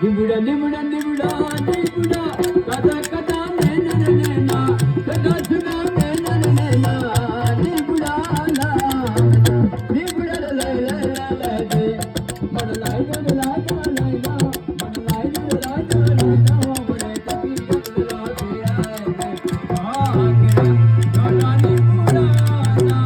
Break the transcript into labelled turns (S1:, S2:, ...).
S1: निबुडा निबुडा निबुडा निबुडा कदा कदा नैना नैना कदा सुना नैना नैना निबुडा ला निबुडा ला ला ला ला दे मन लाई ला ला ला ला मन लाई ला ला ला ला बड़े तकी ला दिया आ के गाना निबुडा ना